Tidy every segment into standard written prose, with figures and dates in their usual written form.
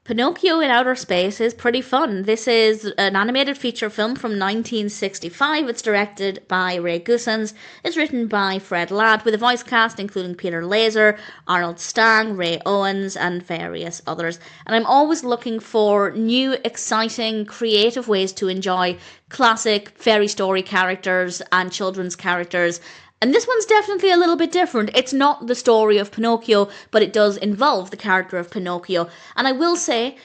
Pinocchio in Outer Space is pretty fun. This is an animated feature film from 1965. It's directed by Ray Goossens. It's written by Fred Ladd with a voice cast including Peter Lazer, Arnold Stang, Ray Owens, and various others. And I'm always looking for new, exciting, creative ways to enjoy classic fairy story characters and children's characters. And this one's definitely a little bit different. It's not the story of Pinocchio, but it does involve the character of Pinocchio. And I will say,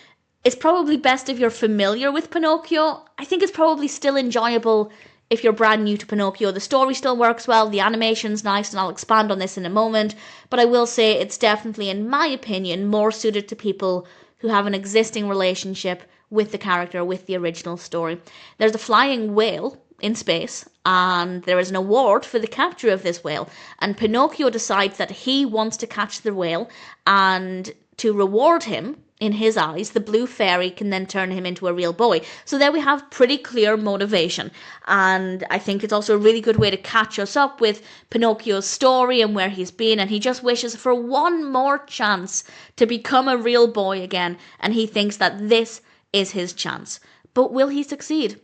it's probably best if you're familiar with Pinocchio. I think it's probably still enjoyable if you're brand new to Pinocchio. The story still works well, the animation's nice, and I'll expand on this in a moment. But I will say it's definitely, in my opinion, more suited to people who have an existing relationship with the character, with the original story. There's a flying whale in space, and there is an award for the capture of this whale, and Pinocchio decides that he wants to catch the whale, and to reward him, in his eyes, the blue fairy can then turn him into a real boy. So there we have pretty clear motivation, and I think it's also a really good way to catch us up with Pinocchio's story and where he's been, and he just wishes for one more chance to become a real boy again, and he thinks that this is his chance. But will he succeed?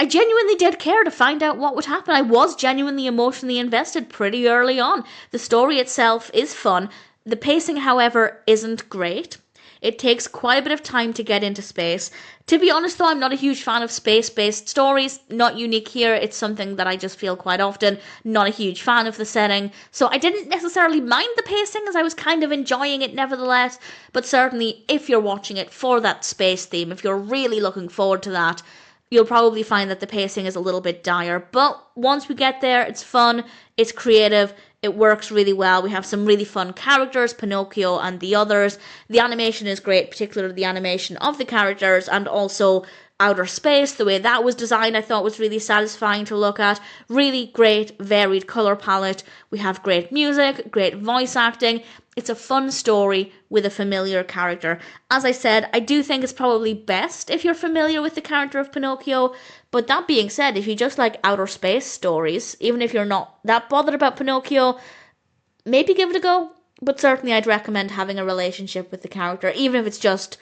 I genuinely did care to find out what would happen. I was genuinely emotionally invested pretty early on. The story itself is fun. The pacing, however, isn't great. It takes quite a bit of time to get into space. To be honest, though, I'm not a huge fan of space-based stories. Not unique here. It's something that I just feel quite often. Not a huge fan of the setting. So I didn't necessarily mind the pacing, as I was kind of enjoying it nevertheless. But certainly, if you're watching it for that space theme, if you're really looking forward to that, you'll probably find that the pacing is a little bit dire. But once we get there, it's fun, it's creative, it works really well. We have some really fun characters, Pinocchio and the others. The animation is great, particularly the animation of the characters, and also Outer Space, the way that was designed, I thought was really satisfying to look at. Really great, varied colour palette. We have great music, great voice acting. It's a fun story with a familiar character. As I said, I do think it's probably best if you're familiar with the character of Pinocchio. But that being said, if you just like outer space stories, even if you're not that bothered about Pinocchio, maybe give it a go. But certainly I'd recommend having a relationship with the character, even if it's just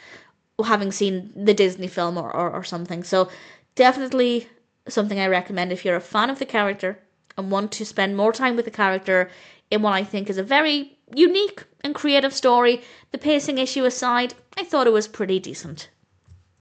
having seen the Disney film or something. So definitely something I recommend if you're a fan of the character and want to spend more time with the character in what I think is a very unique and creative story. The pacing issue aside, I thought it was pretty decent.